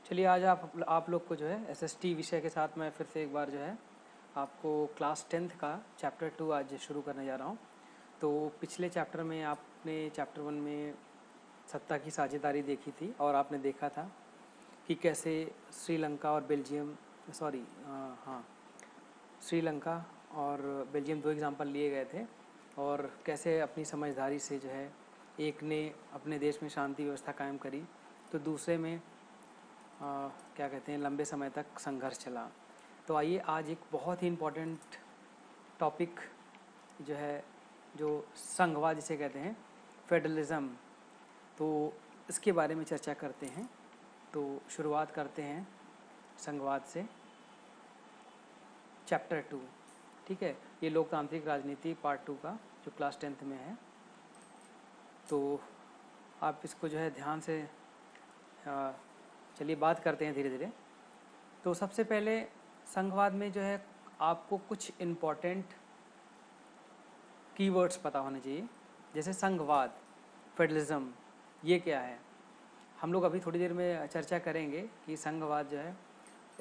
चलिए आज आप लोग को जो है एसएसटी विषय के साथ मैं फिर से एक बार जो है आपको क्लास 10th का चैप्टर 2 आज शुरू करने जा रहा हूँ। तो पिछले चैप्टर में आपने चैप्टर 1 में सत्ता की साझेदारी देखी थी और आपने देखा था कि कैसे श्रीलंका और बेल्जियम श्रीलंका और बेल्जियम दो एग्जाम्पल लिए गए थे और कैसे अपनी समझदारी से जो है एक ने अपने देश में शांति व्यवस्था कायम करी तो दूसरे में क्या कहते हैं लंबे समय तक संघर्ष चला। तो आइए आज एक बहुत ही इम्पोर्टेंट टॉपिक जो है जो संघवाद जिसे कहते हैं फेडरलिज्म, तो इसके बारे में चर्चा करते हैं। तो शुरुआत करते हैं संघवाद से चैप्टर 2, ठीक है। ये लोकतांत्रिक राजनीति पार्ट 2 का जो क्लास 10th में है। तो आप इसको जो है ध्यान से चलिए बात करते हैं धीरे धीरे। तो सबसे पहले संघवाद में जो है आपको कुछ इम्पोर्टेंट कीवर्ड्स पता होने चाहिए, जैसे संघवाद, फेडरलिज्म, ये क्या है। हम लोग अभी थोड़ी देर में चर्चा करेंगे कि संघवाद जो है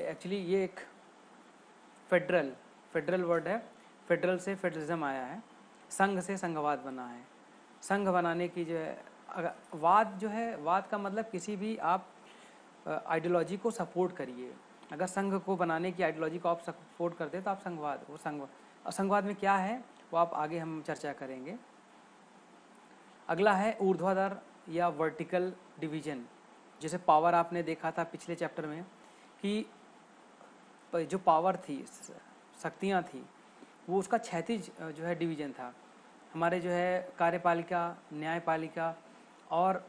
एक्चुअली ये एक फेडरल वर्ड है। फेडरल से फेडरलिज्म आया है, संघ से संघवाद बना है। संघ बनाने की जो है वाद जो है, वाद का मतलब किसी भी आप आइडियोलॉजी को सपोर्ट करिए। अगर संघ को बनाने की आइडियोलॉजी को आप सपोर्ट करते हैं तो आप संघवाद, वो संघवाद में क्या है वो आप आगे हम चर्चा करेंगे। अगला है ऊर्ध्वाधर या वर्टिकल डिवीजन। जैसे पावर आपने देखा था पिछले चैप्टर में कि जो पावर थी, शक्तियाँ थी, वो उसका क्षैतिज जो है डिवीजन था। हमारे जो है कार्यपालिका, न्यायपालिका और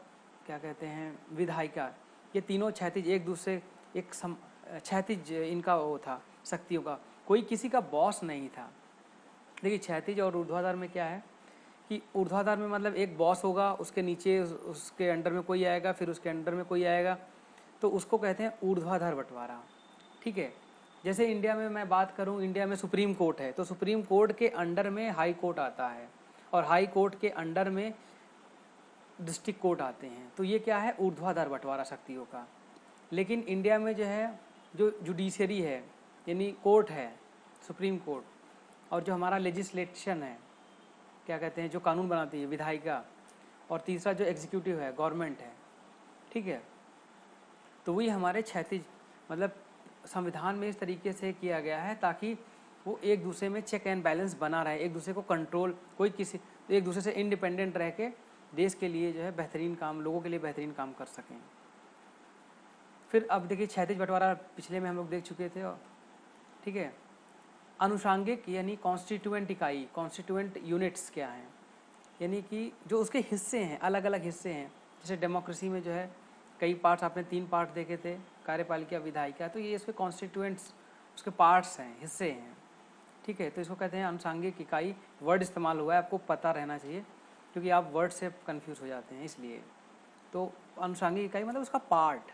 क्या कहते हैं विधायिका, ये तीनों क्षैतिज एक दूसरे क्षैतिज इनका वो था शक्तियों का, कोई किसी का बॉस नहीं था। देखिए क्षैतिज और ऊर्ध्वाधर में क्या है कि ऊर्ध्वाधर में मतलब एक बॉस होगा, उसके नीचे उसके अंडर में कोई आएगा, फिर उसके अंडर में कोई आएगा, तो उसको कहते हैं ऊर्ध्वाधर बंटवारा, ठीक है। जैसे इंडिया में मैं बात करूं, इंडिया में सुप्रीम कोर्ट है तो सुप्रीम कोर्ट के अंडर में हाई कोर्ट आता है और हाई कोर्ट के अंडर में डिस्ट्रिक्ट कोर्ट आते हैं। तो ये क्या है, ऊर्ध्वाधर बंटवारा शक्तियों का। लेकिन इंडिया में जो है जो जुडिशरी है यानी कोर्ट है, सुप्रीम कोर्ट, और जो हमारा लेजिस्लेशन है, क्या कहते हैं जो कानून बनाती है, विधायिका, और तीसरा जो एग्जीक्यूटिव है, गवर्नमेंट है, ठीक है। तो वही हमारे क्षैतिज मतलब संविधान में इस तरीके से किया गया है ताकि वो एक दूसरे में चेक एंड बैलेंस बना रहे, एक दूसरे को कंट्रोल, कोई किसी एक दूसरे से इंडिपेंडेंट रह के देश के लिए जो है बेहतरीन काम, लोगों के लिए बेहतरीन काम कर सकें। फिर अब देखिए क्षैतिज बंटवारा पिछले में हम लोग देख चुके थे, ठीक है। अनुषांगिक यानी कॉन्स्टिट्यूएंट इकाई, कॉन्स्टिट्यूएंट यूनिट्स क्या हैं, यानी कि जो उसके हिस्से हैं, अलग अलग हिस्से हैं। जैसे डेमोक्रेसी में जो है कई पार्ट्स, आपने 3 पार्ट देखे थे, कार्यपालिका, विधायिका, तो ये इसके कॉन्स्टिट्यूएंट्स, उसके पार्ट्स हैं, हिस्से हैं, ठीक है। तो इसको कहते हैं अनुषांगिक इकाई। वर्ड इस्तेमाल हुआ है, आपको पता रहना चाहिए क्योंकि आप वर्ड से कंफ्यूज हो जाते हैं इसलिए। तो अनुषांगिक इकाई मतलब उसका पार्ट।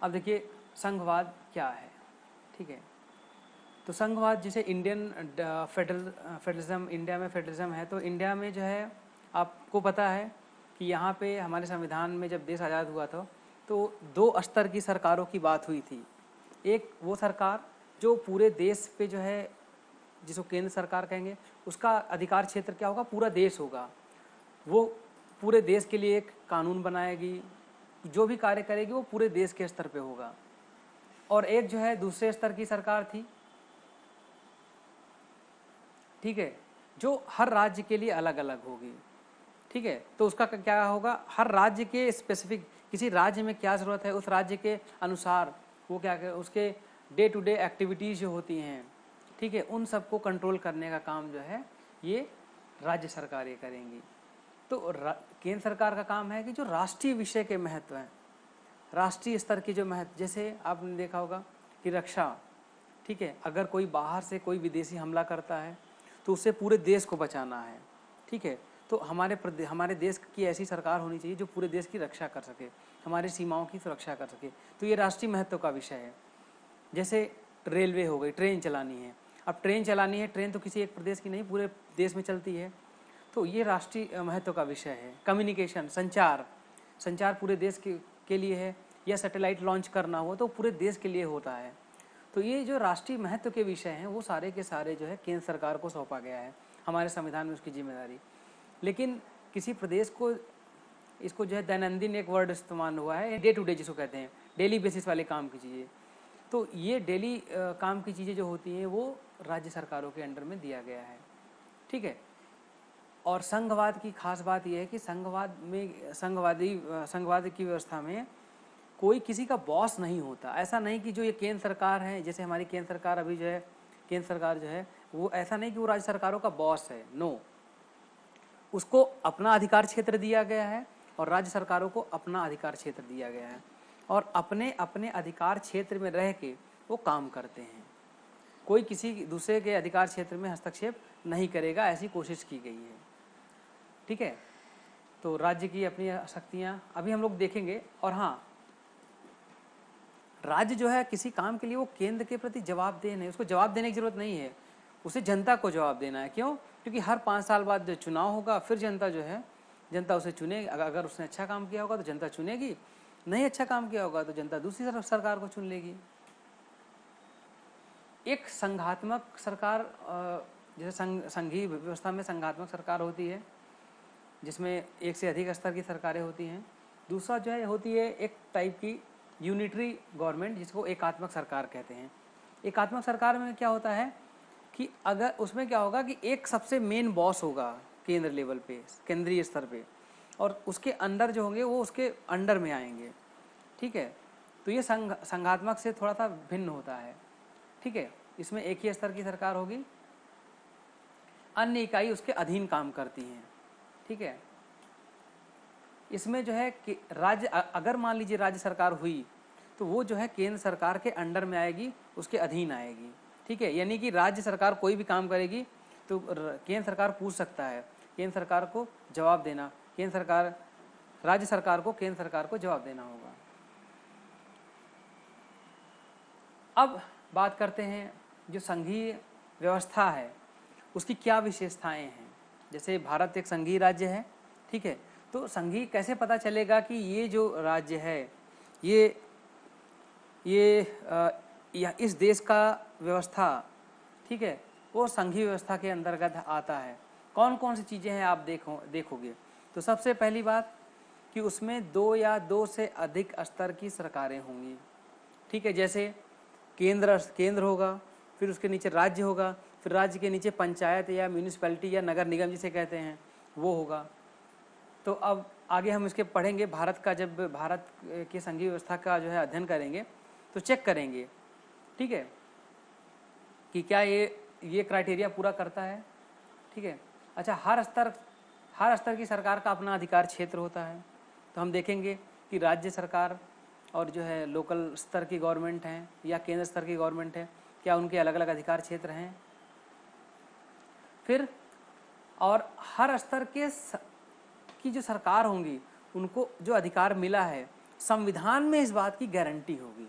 अब देखिए संघवाद क्या है, ठीक है। तो संघवाद जैसे इंडियन फेडरलिज्म, इंडिया में फेडरलिज्म है, तो इंडिया में जो है आपको पता है कि यहाँ पे हमारे संविधान में जब देश आज़ाद हुआ था तो 2 स्तर की सरकारों की बात हुई थी। एक वो सरकार जो पूरे देश पे जो है, जिसको केंद्र सरकार कहेंगे, उसका अधिकार क्षेत्र क्या होगा, पूरा देश होगा, वो पूरे देश के लिए एक कानून बनाएगी, जो भी कार्य करेगी वो पूरे देश के स्तर पे होगा। और एक जो है दूसरे स्तर की सरकार थी, ठीक है, जो हर राज्य के लिए अलग अलग होगी, ठीक है। तो उसका क्या होगा, हर राज्य के स्पेसिफिक, किसी राज्य में क्या ज़रूरत है उस राज्य के अनुसार वो क्या करे, उसके डे टू डे एक्टिविटीज़ जो होती हैं, ठीक है, उन सबको कंट्रोल करने का काम जो है ये राज्य सरकारें करेंगी। तो केंद्र सरकार का काम है कि जो राष्ट्रीय विषय के महत्व हैं, राष्ट्रीय स्तर की जो महत्व, जैसे आपने देखा होगा कि रक्षा, ठीक है, अगर कोई बाहर से कोई विदेशी हमला करता है तो उससे पूरे देश को बचाना है, ठीक है। तो हमारे देश की ऐसी सरकार होनी चाहिए जो पूरे देश की रक्षा कर सके, हमारी सीमाओं की सुरक्षा कर सके। तो ये राष्ट्रीय महत्व का विषय है। जैसे रेलवे हो गई, ट्रेन चलानी है, अब ट्रेन चलानी है, ट्रेन तो किसी एक प्रदेश की नहीं, पूरे देश में चलती है, तो ये राष्ट्रीय महत्व का विषय है। कम्युनिकेशन, संचार पूरे देश के लिए है, या सैटेलाइट लॉन्च करना हो तो पूरे देश के लिए होता है। तो ये जो राष्ट्रीय महत्व के विषय हैं वो सारे के सारे जो है केंद्र सरकार को सौंपा गया है, हमारे संविधान में उसकी जिम्मेदारी। लेकिन किसी प्रदेश को इसको जो है दैनंदिन एक वर्ड इस्तेमाल हुआ है, डे टू डे जिसको कहते हैं, डेली बेसिस वाले काम की चीज़ें। तो ये डेली काम की चीज़ें जो होती हैं वो राज्य सरकारों के अंडर में दिया गया है, ठीक है। और संघवाद की खास बात यह है कि संघवाद में संघवाद की व्यवस्था में कोई किसी का बॉस नहीं होता। ऐसा नहीं कि जो ये केंद्र सरकार है, जैसे हमारी केंद्र सरकार अभी जो है, केंद्र सरकार जो है वो ऐसा नहीं कि वो राज्य सरकारों का बॉस है, नो। उसको अपना अधिकार क्षेत्र दिया गया है और राज्य सरकारों को अपना अधिकार क्षेत्र दिया गया है, और अपने अपने अधिकार क्षेत्र में रह के वो काम करते हैं। कोई किसी दूसरे के अधिकार क्षेत्र में हस्तक्षेप नहीं करेगा, ऐसी कोशिश की गई है, ठीक है। तो राज्य की अपनी शक्तियाँ अभी हम लोग देखेंगे। और हाँ, राज्य जो है किसी काम के लिए वो केंद्र के प्रति जवाबदेह नहीं, उसको जवाब देने की जरूरत नहीं है, उसे जनता को जवाब देना है। क्यों? क्योंकि हर 5 साल बाद जो चुनाव होगा फिर जनता जो है, जनता उसे चुनेगी। अगर उसने अच्छा काम किया होगा तो जनता चुनेगी, नहीं अच्छा काम किया होगा तो जनता दूसरी सरकार को चुन लेगी। एक संघात्मक सरकार, जैसे संघीय व्यवस्था में संघात्मक सरकार होती है जिसमें एक से अधिक स्तर की सरकारें होती हैं। दूसरा जो है होती है एक टाइप की यूनिटरी गवर्नमेंट, जिसको एकात्मक सरकार कहते हैं। एकात्मक सरकार में क्या होता है कि अगर उसमें क्या होगा कि एक सबसे मेन बॉस होगा केंद्र लेवल पे, केंद्रीय स्तर पे, और उसके अंडर जो होंगे वो उसके अंडर में आएंगे, ठीक है। तो ये संघात्मक से थोड़ा सा भिन्न होता है, ठीक है। इसमें एक ही स्तर की सरकार होगी, अन्य इकाई उसके अधीन काम करती हैं, ठीक है। इसमें जो है कि राज्य, अगर मान लीजिए राज्य सरकार हुई तो वो जो है केंद्र सरकार के अंडर में आएगी, उसके अधीन आएगी, ठीक है। यानी कि राज्य सरकार कोई भी काम करेगी तो केंद्र सरकार पूछ सकता है, केंद्र सरकार को जवाब देना, केंद्र सरकार राज्य सरकार को केंद्र सरकार को जवाब देना होगा। अब बात करते हैं जो संघीय व्यवस्था है उसकी क्या विशेषताएं हैं। जैसे भारत एक संघीय राज्य है, ठीक है। तो संघीय कैसे पता चलेगा कि ये जो राज्य है ये इस देश का व्यवस्था, ठीक है, वो संघीय व्यवस्था के अंतर्गत आता है। कौन कौन सी चीज़ें हैं आप देखोगे तो सबसे पहली बात कि उसमें 2 या 2 से अधिक स्तर की सरकारें होंगी, ठीक है। जैसे केंद्र होगा, फिर उसके नीचे राज्य होगा, फिर राज्य के नीचे पंचायत या म्यूनिसिपैलिटी या नगर निगम जिसे कहते हैं वो होगा। तो अब आगे हम इसके पढ़ेंगे, जब भारत के संघीय व्यवस्था का जो है अध्ययन करेंगे तो चेक करेंगे, ठीक है, कि क्या ये क्राइटेरिया पूरा करता है, ठीक है। अच्छा, हर स्तर की सरकार का अपना अधिकार क्षेत्र होता है। तो हम देखेंगे कि राज्य सरकार और जो है लोकल स्तर की गवर्नमेंट हैं या केंद्र स्तर की गवर्नमेंट है, क्या उनके अलग अलग अधिकार क्षेत्र हैं। फिर और हर स्तर की जो सरकार होंगी उनको जो अधिकार मिला है, संविधान में इस बात की गारंटी होगी।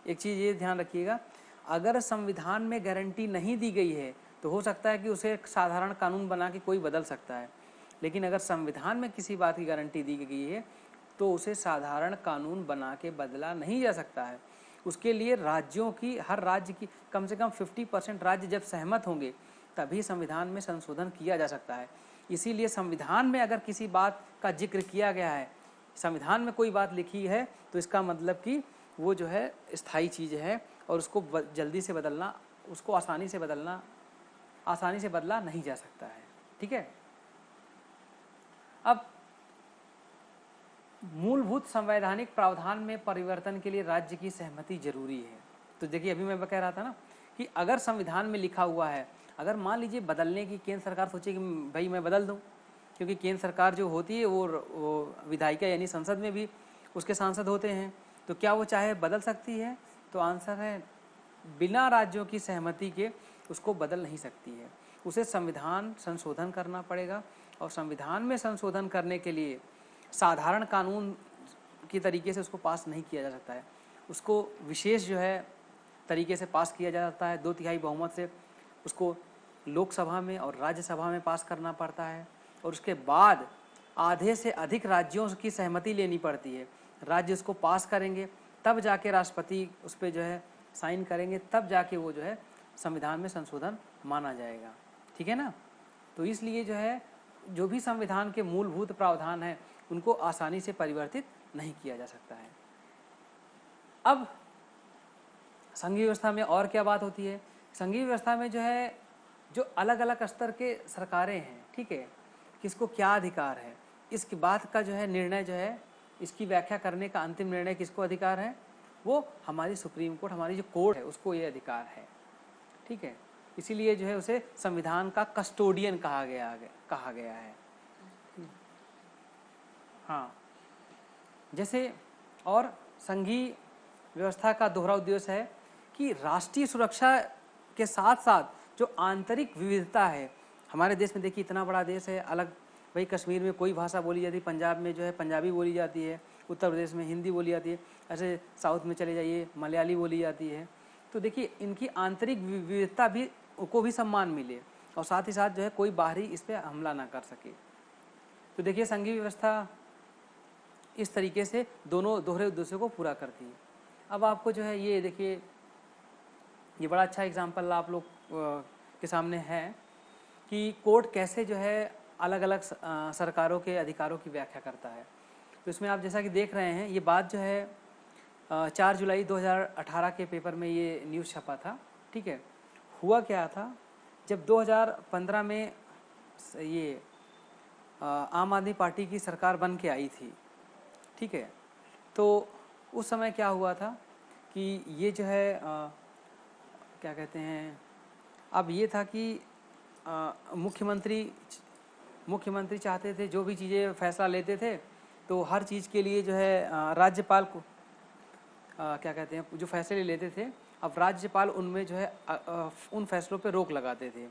एक चीज़ ये ध्यान रखिएगा, अगर संविधान में गारंटी नहीं दी गई है तो हो सकता है कि उसे एक साधारण कानून बना के कोई बदल सकता है, लेकिन अगर संविधान में किसी बात की गारंटी दी गई है तो उसे साधारण कानून बना के बदला नहीं जा सकता है। उसके लिए हर राज्य की कम से कम 50% राज्य जब सहमत होंगे तभी संविधान में संशोधन किया जा सकता है। इसीलिए संविधान में अगर किसी बात का जिक्र किया गया है, संविधान में कोई बात लिखी है, तो इसका मतलब कि वो जो है स्थायी चीज़ है और उसको जल्दी से बदलना, उसको आसानी से बदला नहीं जा सकता है, ठीक है। अब मूलभूत संवैधानिक प्रावधान में परिवर्तन के लिए राज्य की सहमति जरूरी है। तो देखिए, अभी मैं कह रहा था ना कि अगर संविधान में लिखा हुआ है, अगर मान लीजिए बदलने की केंद्र सरकार सोचे कि भाई मैं बदल दूं, क्योंकि केंद्र सरकार जो होती है वो विधायिका यानी संसद में भी उसके सांसद होते हैं, तो क्या वो चाहे बदल सकती है? तो आंसर है बिना राज्यों की सहमति के उसको बदल नहीं सकती है। उसे संविधान संशोधन करना पड़ेगा, और संविधान में संशोधन करने के लिए साधारण कानून की तरीके से उसको पास नहीं किया जा सकता है। उसको विशेष जो है तरीके से पास किया जा सकता है, 2/3 बहुमत से उसको लोकसभा में और राज्यसभा में पास करना पड़ता है, और उसके बाद आधे से अधिक राज्यों की सहमति लेनी पड़ती है। राज्य उसको पास करेंगे, तब जाके राष्ट्रपति उस पर जो है साइन करेंगे, तब जाके वो जो है संविधान में संशोधन माना जाएगा। ठीक है ना। तो इसलिए जो है जो भी संविधान के मूलभूत प्रावधान हैं उनको आसानी से परिवर्तित नहीं किया जा सकता है। अब संघीय व्यवस्था में और क्या बात होती है, संघीय व्यवस्था में जो है जो अलग अलग स्तर के सरकारें हैं, ठीक है, किसको क्या अधिकार है, इसकी बात का जो है निर्णय जो है, इसकी व्याख्या करने का अंतिम निर्णय किसको अधिकार है, वो हमारी सुप्रीम कोर्ट, हमारी जो कोर्ट है उसको ये अधिकार है। ठीक है, इसीलिए जो है उसे संविधान का कस्टोडियन कहा गया है। हाँ, जैसे और संघीय व्यवस्था का दोहरा उद्देश्य है कि राष्ट्रीय सुरक्षा के साथ साथ जो आंतरिक विविधता है हमारे देश में, देखिए इतना बड़ा देश है, अलग भाई कश्मीर में कोई भाषा बोली जाती है, पंजाब में जो है पंजाबी बोली जाती है, उत्तर प्रदेश में हिंदी बोली जाती है, ऐसे साउथ में चले जाइए मलयाली बोली जाती है। तो देखिए इनकी आंतरिक विविधता भी को भी सम्मान मिले और साथ ही साथ जो है कोई बाहरी इस पर हमला ना कर सके। तो देखिए संघीय व्यवस्था इस तरीके से दोनों दोहरे उद्देश्यों को पूरा करती है। अब आपको जो है ये देखिए ये बड़ा अच्छा एग्जाम्पल आप लोग के सामने है कि कोर्ट कैसे जो है अलग अलग सरकारों के अधिकारों की व्याख्या करता है। तो इसमें आप जैसा कि देख रहे हैं ये बात जो है 4 जुलाई 2018 के पेपर में ये न्यूज़ छपा था। ठीक है, हुआ क्या था, जब 2015 में ये आम आदमी पार्टी की सरकार बन के आई थी, ठीक है, तो उस समय क्या हुआ था कि ये जो है क्या कहते हैं, अब ये था कि मुख्यमंत्री चाहते थे जो भी चीज़ें फैसला लेते थे तो हर चीज़ के लिए जो है राज्यपाल को क्या कहते हैं जो फैसले लेते थे, अब राज्यपाल उनमें जो है उन फैसलों पे रोक लगाते थे।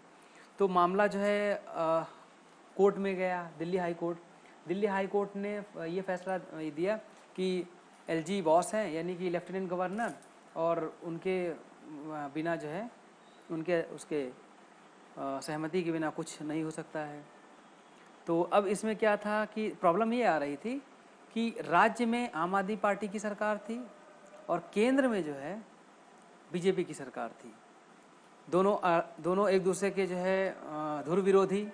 तो मामला जो है कोर्ट में गया, दिल्ली हाई कोर्ट ने ये फैसला दिया कि एलजी बॉस हैं, यानी कि लेफ्टिनेंट गवर्नर, और उनके बिना जो है उनके उसके सहमति के बिना कुछ नहीं हो सकता है। तो अब इसमें क्या था कि प्रॉब्लम ये आ रही थी कि राज्य में आम आदमी पार्टी की सरकार थी और केंद्र में जो है बीजेपी की सरकार थी, दोनों एक दूसरे के जो है धुर विरोधी।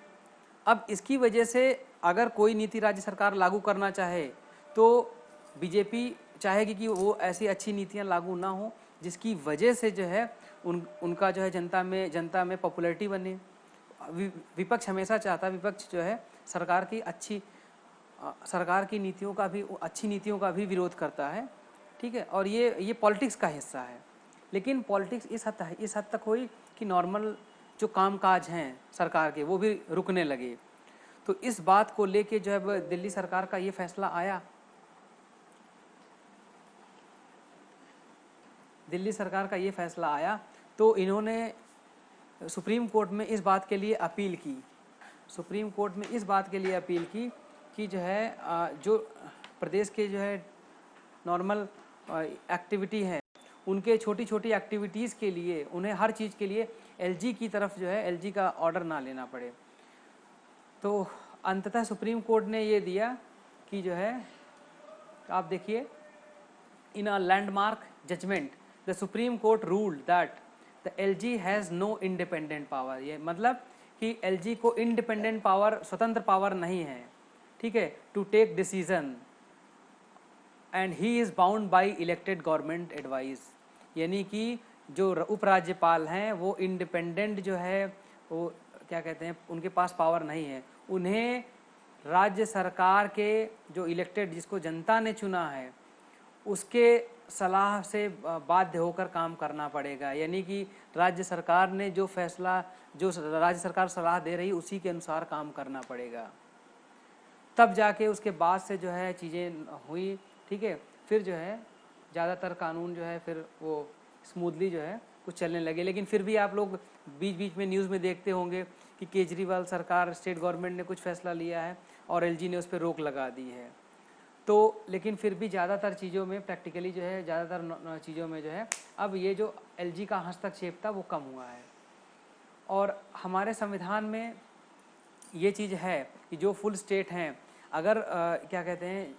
अब इसकी वजह से अगर कोई नीति राज्य सरकार लागू करना चाहे तो बीजेपी चाहेगी कि वो ऐसी अच्छी नीतियां लागू ना हो जिसकी वजह से जो है उनका जो है जनता में पॉपुलैरिटी बने। विपक्ष हमेशा चाहता है, विपक्ष जो है सरकार की नीतियों का भी, अच्छी नीतियों का भी विरोध करता है। ठीक है, और ये पॉलिटिक्स का हिस्सा है। लेकिन पॉलिटिक्स इस हद तक हुई कि नॉर्मल जो कामकाज हैं सरकार के वो भी रुकने लगे। तो इस बात को लेके जो है दिल्ली सरकार का ये फैसला आया, तो इन्होंने सुप्रीम कोर्ट में इस बात के लिए अपील की कि जो है जो प्रदेश के जो है नॉर्मल एक्टिविटी है उनके छोटी छोटी एक्टिविटीज़ के लिए उन्हें हर चीज़ के लिए एलजी की तरफ जो है एलजी का ऑर्डर ना लेना पड़े। तो अंततः सुप्रीम कोर्ट ने ये दिया कि जो है आप देखिए, in a landmark judgment the Supreme Court ruled that the LG has no independent power. ये मतलब कि एलजी को इंडिपेंडेंट पावर, स्वतंत्र पावर नहीं है, ठीक है, to take decision and he is bound by elected government advice. यानी कि जो उपराज्यपाल हैं वो इंडिपेंडेंट जो है वो क्या कहते हैं, उनके पास पावर नहीं है, उन्हें राज्य सरकार के जो इलेक्टेड, जिसको जनता ने चुना है, उसके सलाह से बाध्य होकर काम करना पड़ेगा। यानी कि राज्य सरकार ने जो फैसला, जो राज्य सरकार सलाह दे रही उसी के अनुसार काम करना पड़ेगा। तब जाके उसके बाद से जो है चीज़ें हुई, ठीक है, फिर जो है ज़्यादातर कानून जो है फिर वो स्मूथली जो है कुछ चलने लगे। लेकिन फिर भी आप लोग बीच बीच में न्यूज़ में देखते होंगे कि केजरीवाल सरकार, स्टेट गवर्नमेंट ने कुछ फैसला लिया है और एलजी ने उस पर रोक लगा दी है। तो लेकिन फिर भी ज़्यादातर चीज़ों में प्रैक्टिकली जो है, ज़्यादातर चीज़ों में जो है अब ये जो एलजी का हस्तक्षेप था वो कम हुआ है। और हमारे संविधान में ये चीज़ है कि जो फुल स्टेट हैं, अगर क्या कहते हैं,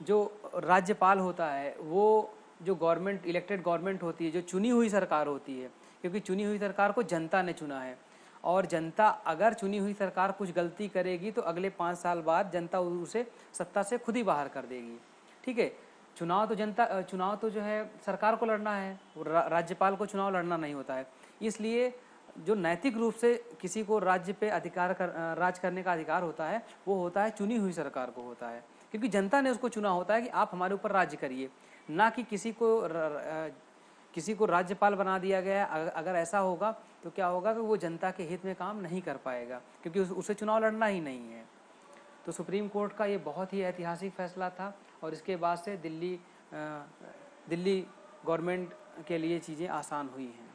जो राज्यपाल होता है वो जो गवर्नमेंट, इलेक्टेड गवर्नमेंट होती है, जो चुनी हुई सरकार होती है, क्योंकि चुनी हुई सरकार को जनता ने चुना है, और जनता अगर चुनी हुई सरकार कुछ गलती करेगी तो अगले 5 साल बाद जनता उसे सत्ता से खुद ही बाहर कर देगी। ठीक है, चुनाव तो जो है सरकार को लड़ना है, राज्यपाल को चुनाव लड़ना नहीं होता है। इसलिए जो नैतिक रूप से किसी को राज्य पे राज करने का अधिकार होता है वो होता है चुनी हुई सरकार को होता है, क्योंकि जनता ने उसको चुना होता है कि आप हमारे ऊपर राज्य करिए, ना कि किसी को राज्यपाल बना दिया गया। अगर ऐसा होगा तो क्या होगा कि वो जनता के हित में काम नहीं कर पाएगा, क्योंकि उसे चुनाव लड़ना ही नहीं है। तो सुप्रीम कोर्ट का ये बहुत ही ऐतिहासिक फैसला था, और इसके बाद से दिल्ली गवर्नमेंट के लिए चीज़ें आसान हुई हैं।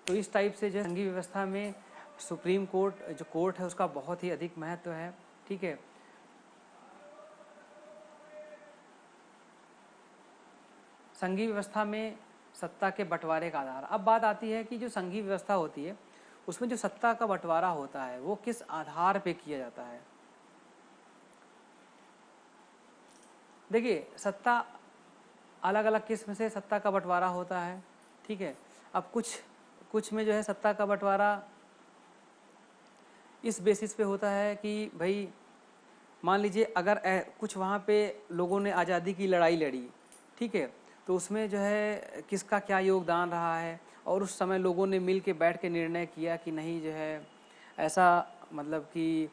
तो इस टाइप से जो संघीय व्यवस्था में सुप्रीम कोर्ट जो कोर्ट है उसका बहुत ही अधिक महत्व है। ठीक है, संघीय व्यवस्था में सत्ता के बंटवारे का आधार। अब बात आती है कि जो संघीय व्यवस्था होती है उसमें जो सत्ता का बंटवारा होता है वो किस आधार पे किया जाता है। देखिए, सत्ता अलग अलग किस्म से सत्ता का बंटवारा होता है। ठीक है, अब कुछ में जो है सत्ता का बंटवारा इस बेसिस पे होता है कि भाई मान लीजिए अगर कुछ वहाँ पे लोगों ने आज़ादी की लड़ाई लड़ी, ठीक है, तो उसमें जो है किसका क्या योगदान रहा है, और उस समय लोगों ने मिल के बैठ के निर्णय किया कि नहीं जो है ऐसा, मतलब कि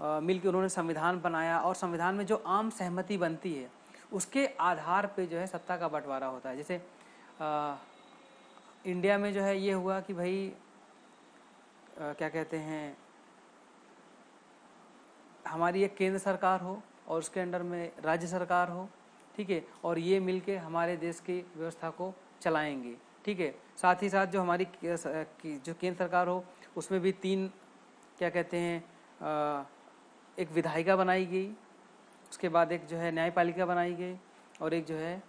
मिल के उन्होंने संविधान बनाया, और संविधान में जो आम सहमति बनती है उसके आधार पे जो है सत्ता का बंटवारा होता है। जैसे इंडिया में जो है ये हुआ कि भाई क्या कहते हैं, हमारी एक केंद्र सरकार हो और उसके अंडर में राज्य सरकार हो, ठीक है, और ये मिलके हमारे देश की व्यवस्था को चलाएंगे। ठीक है, साथ ही साथ जो हमारी जो केंद्र सरकार हो उसमें भी 3 क्या कहते हैं एक विधायिका बनाई गई, उसके बाद एक जो है न्यायपालिका बनाई गई, और एक जो है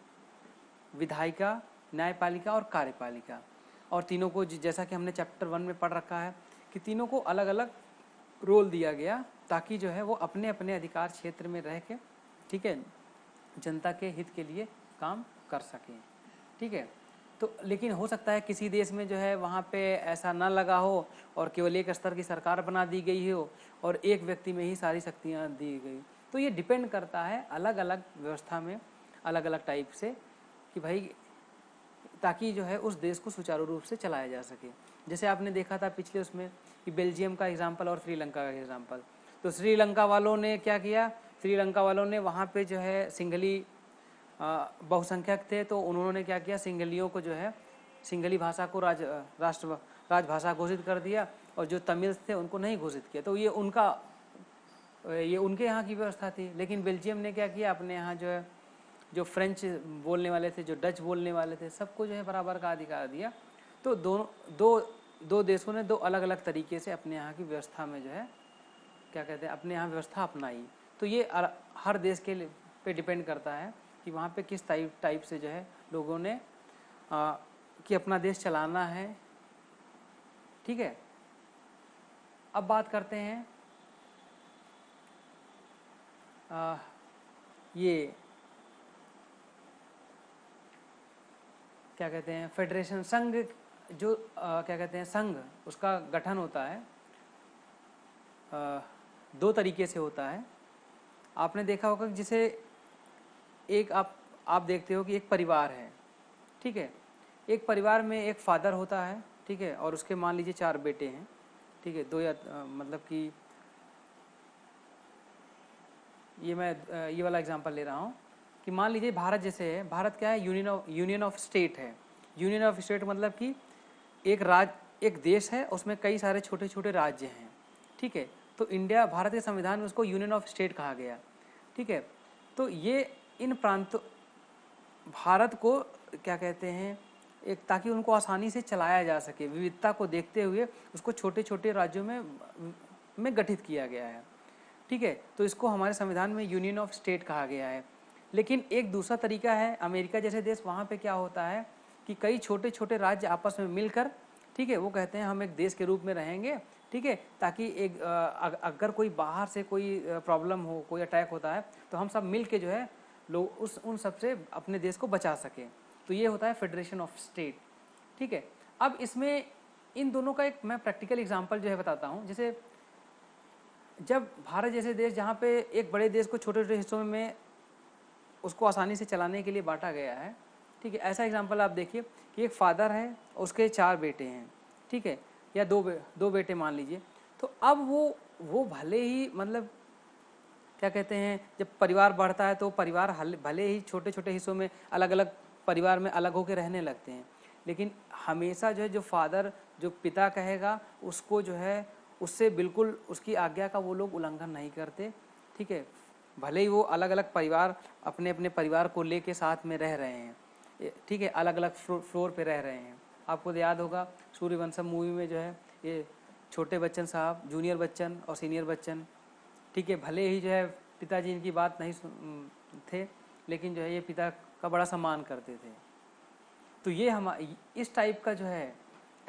विधायिका, न्यायपालिका और कार्यपालिका। और तीनों को जैसा कि हमने चैप्टर 1 में पढ़ रखा है कि तीनों को अलग अलग रोल दिया गया, ताकि जो है वो अपने अपने अधिकार क्षेत्र में रह के, ठीक है, जनता के हित के लिए काम कर सकें। ठीक है, तो लेकिन हो सकता है किसी देश में जो है वहाँ पे ऐसा ना लगा हो और केवल एक स्तर की सरकार बना दी गई हो और एक व्यक्ति में ही सारी शक्तियाँ दी गई। तो ये डिपेंड करता है अलग अलग व्यवस्था में अलग अलग टाइप से, कि भाई ताकि जो है उस देश को सुचारू रूप से चलाया जा सके। जैसे आपने देखा था पिछले उसमें कि बेल्जियम का एग्जाम्पल और श्रीलंका का एग्जाम्पल। तो श्रीलंका वालों ने क्या किया, श्रीलंका वालों ने वहाँ पे जो है सिंघली बहुसंख्यक थे, तो उन्होंने क्या किया, सिंघलियों को जो है सिंघली भाषा को राजभाषा घोषित कर दिया, और जो तमिल थे उनको नहीं घोषित किया। तो ये उनके यहाँ की व्यवस्था थी। लेकिन बेल्जियम ने क्या किया, अपने यहाँ जो है जो फ्रेंच बोलने वाले थे, जो डच बोलने वाले थे, सबको जो है बराबर का अधिकार दिया। तो दो देशों ने 2 अलग अलग तरीके से अपने यहाँ की व्यवस्था में जो है क्या कहते हैं अपने यहाँ व्यवस्था अपनाई। तो ये हर देश के पे डिपेंड करता है कि वहाँ पे किस टाइप से जो है लोगों ने कि अपना देश चलाना है। ठीक है, अब बात करते हैं ये क्या कहते हैं फेडरेशन, संघ, जो क्या कहते हैं संघ, उसका गठन होता है 2 तरीके से होता है। आपने देखा होगा कि जैसे एक आप देखते हो कि एक परिवार है, ठीक है, एक परिवार में एक फादर होता है, ठीक है, और उसके मान लीजिए 4 बेटे हैं, ठीक है, 2 या मतलब कि ये वाला एग्जांपल ले रहा हूँ कि मान लीजिए भारत जैसे है, भारत क्या है, यूनियन ऑफ स्टेट है। यूनियन ऑफ स्टेट मतलब कि एक देश है, उसमें कई सारे छोटे छोटे राज्य हैं। ठीक है, तो इंडिया, भारत के संविधान में उसको यूनियन ऑफ स्टेट कहा गया। ठीक है, तो ये इन प्रांतों, भारत को क्या कहते हैं एक, ताकि उनको आसानी से चलाया जा सके, विविधता को देखते हुए उसको छोटे छोटे राज्यों में गठित किया गया है। ठीक है, तो इसको हमारे संविधान में यूनियन ऑफ स्टेट कहा गया है। लेकिन एक दूसरा तरीका है, अमेरिका जैसे देश, वहाँ पे क्या होता है कि कई छोटे छोटे राज्य आपस में मिलकर, ठीक है, वो कहते हैं हम एक देश के रूप में रहेंगे, ठीक है, ताकि एक अगर कोई बाहर से कोई प्रॉब्लम हो, कोई अटैक होता है, तो हम सब मिल के जो है लोग उन सब से अपने देश को बचा सकें। तो ये होता है फेडरेशन ऑफ स्टेट। ठीक है, अब इसमें इन दोनों का एक मैं प्रैक्टिकल एग्जांपल जो है बताता हूँ। जैसे जब भारत जैसे देश, जहाँ पे एक बड़े देश को छोटे छोटे हिस्सों में उसको आसानी से चलाने के लिए बांटा गया है, ठीक है, ऐसा एग्जांपल आप देखिए कि एक फादर है, उसके 4 बेटे हैं, ठीक है, या दो बेटे मान लीजिए। तो अब वो भले ही मतलब क्या कहते हैं, जब परिवार बढ़ता है तो परिवार भले ही छोटे छोटे हिस्सों में अलग अलग परिवार में अलग होकर रहने लगते हैं, लेकिन हमेशा जो है जो फादर, जो पिता कहेगा उसको जो है उससे बिल्कुल उसकी आज्ञा का वो लोग उल्लंघन नहीं करते। ठीक है, भले ही वो अलग अलग परिवार अपने अपने परिवार को लेके साथ में रह रहे हैं, ठीक है, अलग अलग फ्लोर पे रह रहे हैं। आपको याद होगा सूर्यवंशम मूवी में जो है ये छोटे बच्चन साहब, जूनियर बच्चन और सीनियर बच्चन, ठीक है, भले ही जो है पिताजी इनकी बात नहीं थे, लेकिन जो है ये पिता का बड़ा सम्मान करते थे। तो ये हम इस टाइप का जो है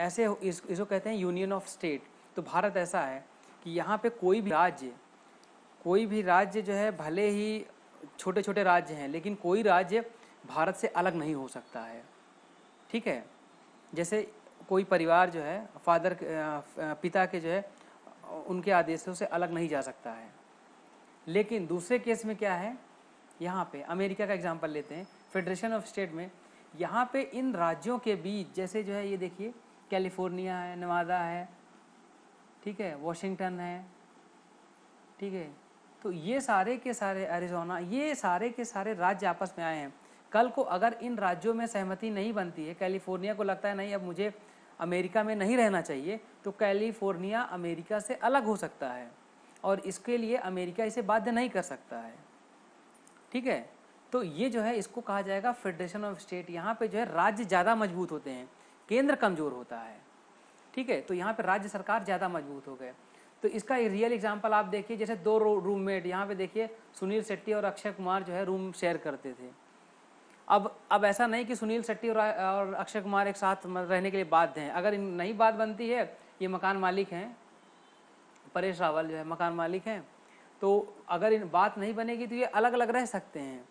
ऐसे इसको कहते हैं यूनियन ऑफ स्टेट। तो भारत ऐसा है कि यहाँ पे कोई भी राज्य जो है, भले ही छोटे छोटे राज्य हैं, लेकिन कोई राज्य भारत से अलग नहीं हो सकता है। ठीक है, जैसे कोई परिवार जो है फादर पिता के जो है उनके आदेशों से अलग नहीं जा सकता है। लेकिन दूसरे केस में क्या है, यहाँ पे अमेरिका का एग्जांपल लेते हैं, फेडरेशन ऑफ स्टेट में यहाँ पे इन राज्यों के बीच, जैसे जो है ये देखिए कैलिफोर्निया है, नेवादा है, ठीक है, वॉशिंगटन है, ठीक है, तो ये सारे के सारे, एरिजोना, ये सारे के सारे राज्य आपस में आए हैं। कल को अगर इन राज्यों में सहमति नहीं बनती है, कैलिफोर्निया को लगता है नहीं अब मुझे अमेरिका में नहीं रहना चाहिए, तो कैलिफोर्निया अमेरिका से अलग हो सकता है और इसके लिए अमेरिका इसे बाध्य नहीं कर सकता है। ठीक है, तो ये जो है इसको कहा जाएगा फेडरेशन ऑफ स्टेट। यहाँ पे जो है राज्य ज़्यादा मजबूत होते हैं, केंद्र कमज़ोर होता है। ठीक है, तो यहाँ पे राज्य सरकार ज़्यादा मजबूत हो गए। तो इसका रियल एग्जांपल आप देखिए, जैसे 2 रूममेट, यहाँ पे देखिए सुनील शेट्टी और अक्षय कुमार जो है रूम शेयर करते थे। अब ऐसा नहीं कि सुनील शेट्टी और अक्षय कुमार एक साथ रहने के लिए बाध्य हैं। अगर नई बात बनती है, ये मकान मालिक हैं, परेश रावल जो है मकान मालिक हैं, तो अगर इन बात नहीं बनेगी तो ये अलग अलग रह सकते हैं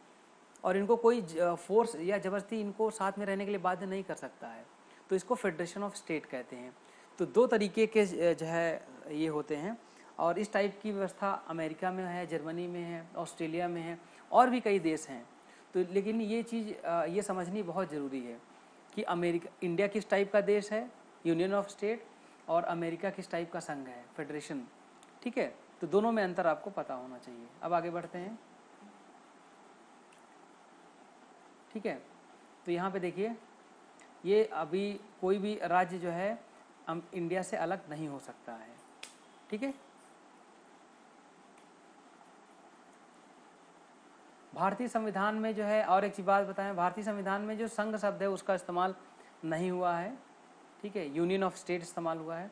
और इनको कोई फोर्स या ज़बरदस्ती इनको साथ में रहने के लिए बाध्य नहीं कर सकता है। तो इसको फेडरेशन ऑफ स्टेट कहते हैं। तो 2 तरीके के जो है ये होते हैं और इस टाइप की व्यवस्था अमेरिका में है, जर्मनी में है, ऑस्ट्रेलिया में है और भी कई देश हैं। तो लेकिन ये चीज़ ये समझनी बहुत ज़रूरी है कि इंडिया किस टाइप का देश है, यूनियन ऑफ स्टेट, और अमेरिका किस टाइप का संघ है, फेडरेशन। ठीक है, तो दोनों में अंतर आपको पता होना चाहिए। अब आगे बढ़ते हैं। ठीक है, तो यहाँ पे देखिए ये अभी कोई भी राज्य जो है इंडिया से अलग नहीं हो सकता है। ठीक है, भारतीय संविधान में जो है, और एक चीज बात बताएं, भारतीय संविधान में जो संघ शब्द है उसका इस्तेमाल नहीं हुआ है। ठीक है, यूनियन ऑफ स्टेट इस्तेमाल हुआ है।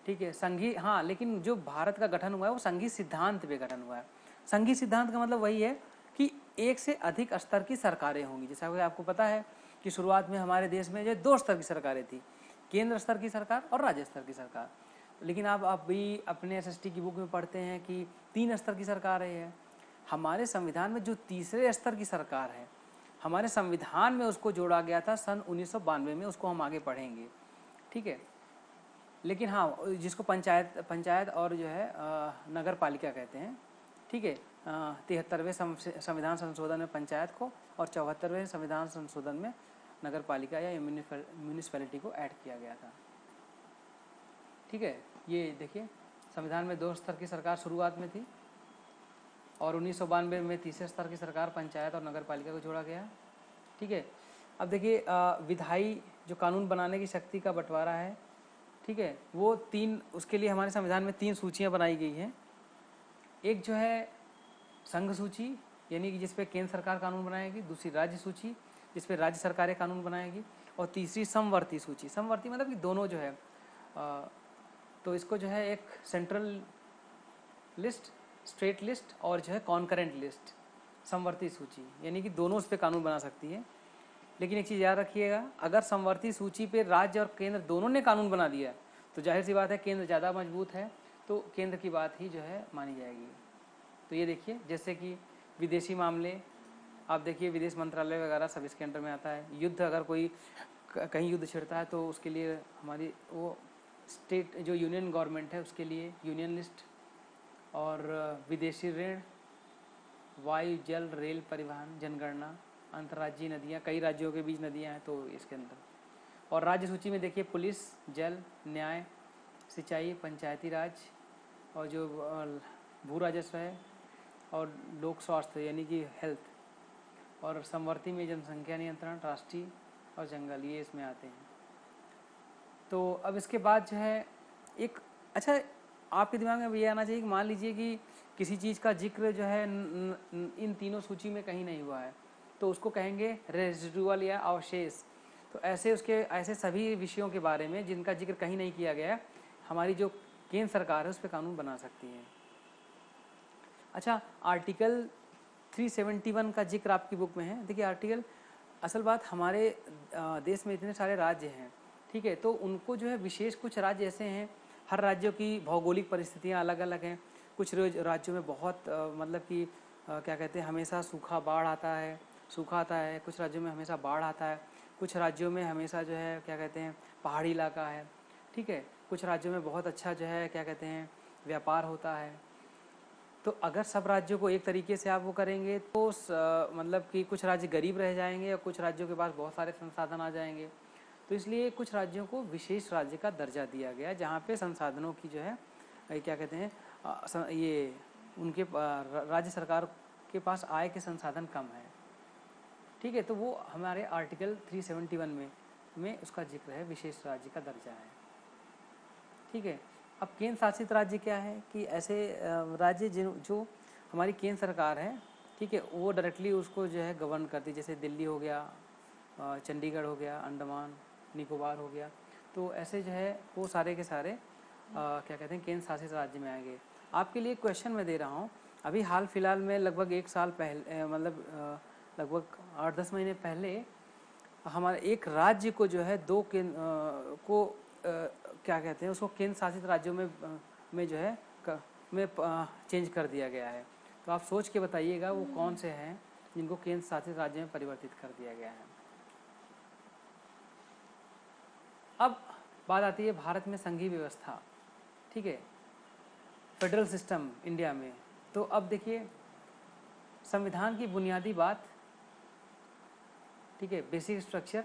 ठीक है, संघी, हाँ, लेकिन जो भारत का गठन हुआ है वो संघी सिद्धांत पे गठन हुआ है। संघी सिद्धांत का मतलब वही है कि एक से अधिक स्तर की सरकारें होंगी। जैसा कि आपको पता है कि शुरुआत में हमारे देश में जो 2 स्तर की सरकारें थी, केंद्र स्तर की सरकार और राज्य स्तर की सरकार। लेकिन आप अभी अपने SST की बुक में पढ़ते हैं कि 3 स्तर की सरकार है। हमारे संविधान में जो तीसरे स्तर की सरकार है, हमारे संविधान में उसको जोड़ा गया था सन 1992 में, उसको हम आगे पढ़ेंगे। ठीक है, लेकिन हाँ, जिसको पंचायत और जो है नगर पालिका कहते हैं। ठीक है, 73वें संविधान संशोधन में पंचायत को और 74वें संविधान संशोधन में नगर पालिका या म्यूनिसिपैलिटी को ऐड किया गया था। ठीक है, ये देखिए संविधान में 2 स्तर की सरकार शुरुआत में थी और 1992 में तीसरे स्तर की सरकार पंचायत और नगर पालिका को जोड़ा गया। ठीक है, अब देखिए विधायी जो कानून बनाने की शक्ति का बंटवारा है, ठीक है, वो 3, उसके लिए हमारे संविधान में 3 सूचियाँ बनाई गई हैं। एक जो है संघ सूची, यानी कि जिस पे केंद्र सरकार कानून बनाएगी, दूसरी राज्य सूची जिस पे राज्य सरकारें कानून बनाएगी, और तीसरी समवर्ती सूची। समवर्ती मतलब कि दोनों जो है तो इसको जो है एक सेंट्रल लिस्ट, स्टेट लिस्ट और जो है कॉन्करेंट लिस्ट, समवर्ती सूची, यानी कि दोनों उस पर कानून बना सकती है। लेकिन एक चीज़ याद रखिएगा, अगर समवर्ती सूची पे राज्य और केंद्र दोनों ने कानून बना दिया तो जाहिर सी बात है केंद्र ज़्यादा मजबूत है तो केंद्र की बात ही जो है मानी जाएगी। तो ये देखिए जैसे कि विदेशी मामले, आप देखिए विदेश मंत्रालय वगैरह सब इसके अंडर में आता है। युद्ध, अगर कोई कहीं युद्ध छिड़ता है तो उसके लिए हमारी वो स्टेट जो यूनियन गवर्नमेंट है उसके लिए यूनियन लिस्ट, और विदेशी ऋण, वायु जल रेल परिवहन, जनगणना, अंतर्राज्यीय नदियाँ, कई राज्यों के बीच नदियाँ हैं तो इसके अंदर, और राज्य सूची में देखिए पुलिस, जल, न्याय, सिंचाई, पंचायती राज, और जो भू राजस्व है, और लोक स्वास्थ्य यानी कि हेल्थ, और समवर्ती में जनसंख्या नियंत्रण, राष्ट्रीय और जंगल, ये इसमें आते हैं। तो अब इसके बाद जो है एक, अच्छा आपके दिमाग में ये आना चाहिए कि मान लीजिए कि किसी चीज़ का जिक्र जो है इन तीनों सूची में कहीं नहीं हुआ है तो उसको कहेंगे रेजिडुअल या अवशेष। तो ऐसे उसके ऐसे सभी विषयों के बारे में जिनका जिक्र कहीं नहीं किया गया, हमारी जो केंद्र सरकार है उस पर कानून बना सकती है। अच्छा, आर्टिकल 371 का जिक्र आपकी बुक में है। देखिए आर्टिकल, असल बात हमारे देश में इतने सारे राज्य हैं, ठीक है, तो उनको जो है विशेष कुछ राज्य ऐसे हैं, हर राज्यों की भौगोलिक परिस्थितियाँ अलग अलग हैं। कुछ राज्यों में बहुत मतलब कि क्या कहते हैं हमेशा सूखा आता है, कुछ राज्यों में हमेशा बाढ़ आता है, कुछ राज्यों में हमेशा जो है क्या कहते हैं पहाड़ी इलाका है, ठीक है, कुछ राज्यों में बहुत अच्छा जो है क्या कहते हैं व्यापार होता है। तो अगर सब राज्यों को एक तरीके से आप वो करेंगे तो मतलब कि कुछ राज्य गरीब रह जाएंगे और कुछ राज्यों के पास बहुत सारे संसाधन आ जाएंगे। तो इसलिए कुछ राज्यों को विशेष राज्य का दर्जा दिया गया जहाँ पे संसाधनों की जो है क्या कहते हैं ये उनके राज्य सरकार के पास आय के संसाधन कम है, ठीक है। तो वो हमारे आर्टिकल 371 में उसका जिक्र है, विशेष राज्य का दर्जा है, ठीक है। अब केंद्र शासित राज्य क्या है कि ऐसे राज्य जो हमारी केंद्र सरकार है, ठीक है, वो डायरेक्टली उसको जो है गवर्न करती है। जैसे दिल्ली हो गया, चंडीगढ़ हो गया, अंडमान निकोबार हो गया, तो ऐसे जो है वो सारे के सारे क्या कहते हैं केंद्र शासित राज्य में आएंगे। आपके लिए क्वेश्चन मैं दे रहा हूँ, अभी हाल फिलहाल में लगभग 1 साल पहले मतलब लगभग 8-10 महीने पहले हमारे एक राज्य को जो है क्या कहते हैं उसको केंद्र शासित राज्यों में जो है चेंज कर दिया गया है। तो आप सोच के बताइएगा वो कौन से हैं जिनको केंद्र शासित राज्य में परिवर्तित कर दिया गया है। अब बात आती है भारत में संघीय व्यवस्था, ठीक है, फेडरल सिस्टम इंडिया में। तो अब देखिए संविधान की बुनियादी बात, ठीक है, बेसिक स्ट्रक्चर,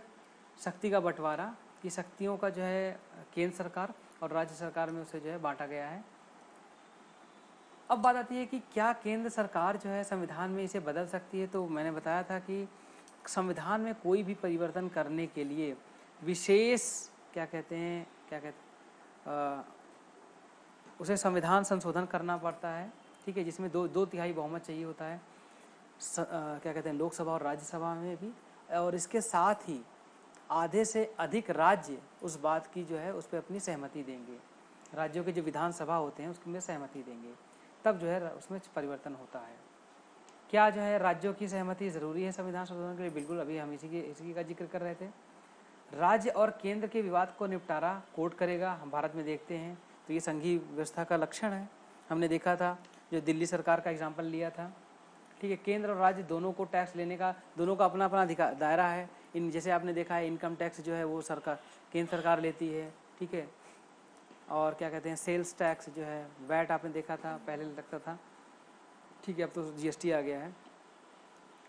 शक्ति का बंटवारा, कि शक्तियों का जो है केंद्र सरकार और राज्य सरकार में उसे जो है बांटा गया है। अब बात आती है कि क्या केंद्र सरकार जो है संविधान में इसे बदल सकती है। तो मैंने बताया था कि संविधान में कोई भी परिवर्तन करने के लिए विशेष उसे संविधान संशोधन करना पड़ता है, ठीक है, जिसमें दो तिहाई बहुमत चाहिए होता है लोकसभा और राज्यसभा में भी, और इसके साथ ही आधे से अधिक राज्य उस बात की जो है उस पर अपनी सहमति देंगे। राज्यों के जो विधानसभा होते हैं उसमें सहमति देंगे, तब जो है उसमें परिवर्तन होता है। क्या जो है राज्यों की सहमति ज़रूरी है संविधान संशोधन के लिए? बिल्कुल, अभी हम इसी का जिक्र कर रहे थे। राज्य और केंद्र के विवाद को निपटारा कोर्ट करेगा, हम भारत में देखते हैं। तो ये संघीय व्यवस्था का लक्षण है। हमने देखा था, जो दिल्ली सरकार का एग्जाम्पल लिया था, ठीक है, केंद्र और राज्य दोनों को टैक्स लेने का, दोनों का अपना अपना दायरा है। जैसे आपने देखा है इनकम टैक्स जो है वो केंद्र सरकार लेती है, ठीक है, और क्या कहते हैं सेल्स टैक्स जो है वैट आपने देखा था पहले लगता था, ठीक है, अब तो GST आ गया है,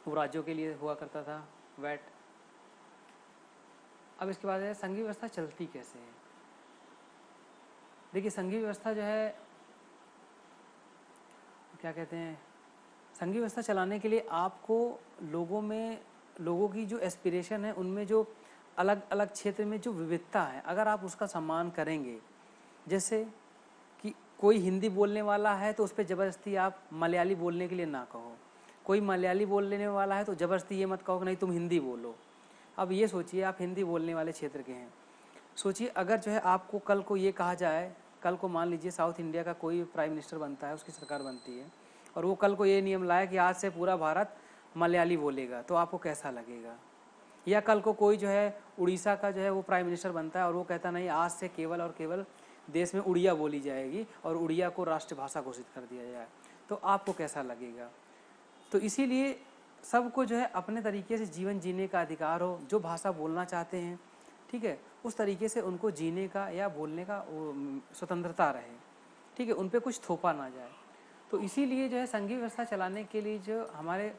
वो राज्यों के लिए हुआ करता था वैट। अब इसके बाद है संघीय व्यवस्था चलती कैसे है। देखिए संघीय व्यवस्था जो है क्या कहते हैं, संघीय व्यवस्था चलाने के लिए आपको लोगों की जो एस्पिरेशन है उनमें जो अलग अलग क्षेत्र में जो विविधता है, अगर आप उसका सम्मान करेंगे, जैसे कि कोई हिंदी बोलने वाला है तो उस पर ज़बरदस्ती आप मलयाली बोलने के लिए ना कहो, कोई मलयाली बोलने वाला है तो ज़बरदस्ती ये मत कहो कि नहीं तुम हिंदी बोलो। अब ये सोचिए आप हिंदी बोलने वाले क्षेत्र के हैं, सोचिए अगर जो है आपको कल को ये कहा जाए, कल को मान लीजिए साउथ इंडिया का कोई प्राइम मिनिस्टर बनता है, उसकी सरकार बनती है, और वो कल को ये नियम लाए कि आज से पूरा भारत मलयाली बोलेगा, तो आपको कैसा लगेगा। या कल को कोई जो है उड़ीसा का जो है वो प्राइम मिनिस्टर बनता है और वो कहता नहीं आज से केवल और केवल देश में उड़िया बोली जाएगी और उड़िया को राष्ट्रभाषा घोषित कर दिया जाए, तो आपको कैसा लगेगा। तो इसीलिए सबको जो है अपने तरीके से जीवन जीने का अधिकार हो, जो भाषा बोलना चाहते हैं, ठीक है, उस तरीके से उनको जीने का या बोलने का स्वतंत्रता रहे, ठीक है, उन पर कुछ थोपा ना जाए। तो इसीलिए जो है संघीय व्यवस्था चलाने के लिए जो हमारे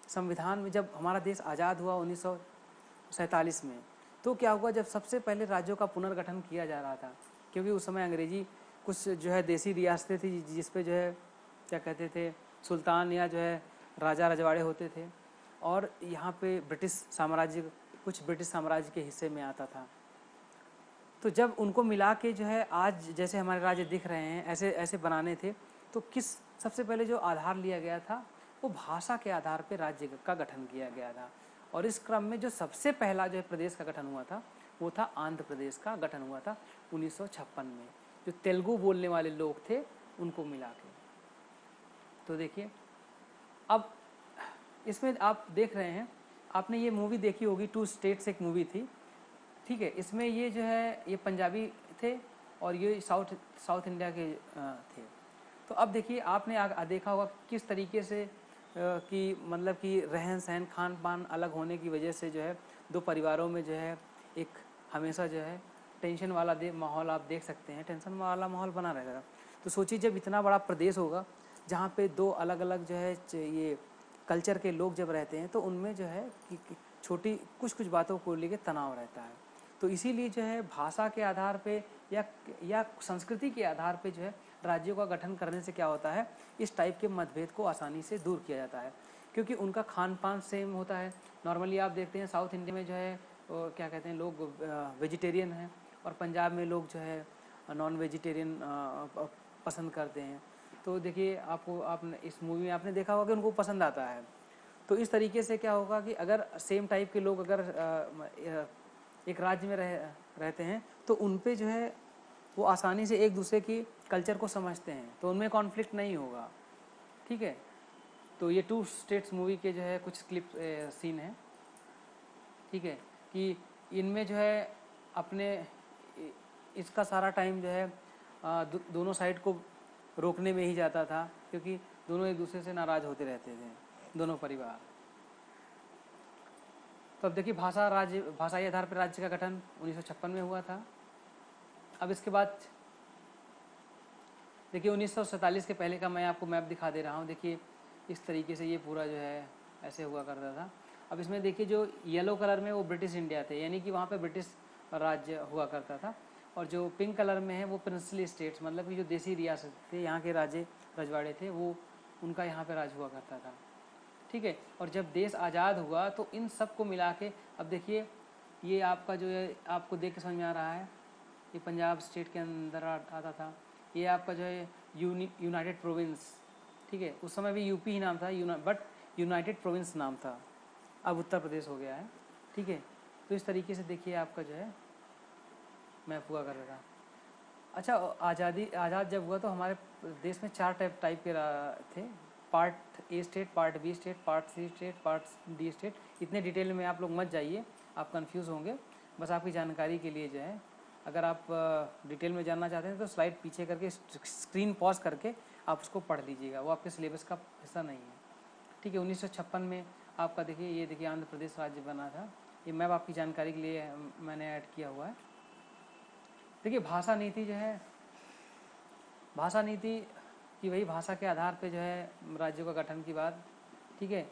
संविधान में, जब हमारा देश आज़ाद हुआ 1947 में, तो क्या हुआ, जब सबसे पहले राज्यों का पुनर्गठन किया जा रहा था, क्योंकि उस समय अंग्रेजी कुछ जो है देसी रियासतें थी जिस पे जो है क्या कहते थे सुल्तान या जो है राजा रजवाड़े होते थे, और यहाँ पे ब्रिटिश साम्राज्य, कुछ ब्रिटिश साम्राज्य के हिस्से में आता था। तो जब उनको मिला के जो है आज जैसे हमारे राज्य दिख रहे हैं ऐसे ऐसे बनाने थे, तो किस सबसे पहले जो आधार लिया गया था वो भाषा के आधार पे राज्य का गठन किया गया था। और इस क्रम में जो सबसे पहला जो है प्रदेश का गठन हुआ था वो था आंध्र प्रदेश का गठन हुआ था 1956 में, जो तेलुगु बोलने वाले लोग थे उनको मिला के। तो देखिए अब इसमें आप देख रहे हैं, आपने ये मूवी देखी होगी, 2 स्टेट्स एक मूवी थी, ठीक है, इसमें ये जो है ये पंजाबी थे और ये साउथ इंडिया के थे। तो अब देखिए आपने देखा होगा किस तरीके से कि मतलब कि रहन सहन खान पान अलग होने की वजह से जो है दो परिवारों में जो है एक हमेशा जो है टेंशन वाला माहौल आप देख सकते हैं, टेंशन वाला माहौल बना रहेगा। तो सोचिए जब इतना बड़ा प्रदेश होगा जहाँ पे दो अलग अलग जो है ये कल्चर के लोग जब रहते हैं, तो उनमें जो है कि छोटी कुछ बातों को लेकर तनाव रहता है। तो इसीलिए जो है भाषा के आधार पे या संस्कृति के आधार पे जो है राज्यों का गठन करने से क्या होता है, इस टाइप के मतभेद को आसानी से दूर किया जाता है, क्योंकि उनका खान पान सेम होता है। नॉर्मली आप देखते हैं साउथ इंडिया में जो है क्या कहते हैं लोग वेजिटेरियन हैं, और पंजाब में लोग जो है नॉन वेजिटेरियन पसंद करते हैं। तो देखिए आपने इस मूवी में आपने देखा होगा कि उनको पसंद आता है। तो इस तरीके से क्या होगा कि अगर सेम टाइप के लोग अगर एक राज्य में रहते हैं तो उन पे जो है वो आसानी से एक दूसरे की कल्चर को समझते हैं, तो उनमें कॉन्फ्लिक्ट नहीं होगा, ठीक है। तो ये 2 स्टेट्स मूवी के जो है कुछ क्लिप सीन है, ठीक है, कि इनमें जो है अपने इसका सारा टाइम जो है दोनों साइड को रोकने में ही जाता था, क्योंकि दोनों एक दूसरे से नाराज़ होते रहते थे दोनों परिवार। तो अब देखिए भाषाई आधार पर राज्य का गठन 1956 में हुआ था। अब इसके बाद देखिए 1947 के पहले का मैं आपको मैप दिखा दे रहा हूँ। देखिए इस तरीके से ये पूरा जो है ऐसे हुआ करता था। अब इसमें देखिए जो येलो कलर में वो ब्रिटिश इंडिया थे, यानी कि वहाँ पे ब्रिटिश राज्य हुआ करता था, और जो पिंक कलर में है वो प्रिंसली स्टेट्स, मतलब कि जो देसी रियासत थे, यहाँ के राजे रजवाड़े थे, वो उनका यहाँ पे राज हुआ करता था, ठीक है। और जब देश आज़ाद हुआ तो इन सब को मिला के अब देखिए ये आपका जो है आपको देख के समझ में आ रहा है, ये पंजाब स्टेट के अंदर आता था। ये आपका जो है यूनाइटेड प्रोविंस, ठीक है, उस समय भी यूपी ही नाम था, बट यूनाइटेड प्रोविंस नाम था, अब उत्तर प्रदेश हो गया है, ठीक है। तो इस तरीके से देखिए आपका जो है मैप हुआ कर रहा था। अच्छा, आज़ाद जब हुआ तो हमारे देश में 4 टाइप के थे, part A state, part B state, part C state, part D state. इतने डिटेल में आप लोग मत जाइए, आप कंफ्यूज होंगे। बस आपकी जानकारी के लिए जो है, अगर आप डिटेल में जानना चाहते हैं तो स्लाइड पीछे करके स्क्रीन पॉज करके आप उसको पढ़ लीजिएगा, वो आपके सिलेबस का हिस्सा नहीं है, ठीक है। 1956 में आपका देखिए ये देखिए आंध्र प्रदेश राज्य बना था। ये मैप आपकी जानकारी के लिए मैंने ऐड किया हुआ है। देखिए भाषा नीति जो है, भाषा नीति कि वही भाषा के आधार पे जो है राज्यों का गठन की बात, ठीक है,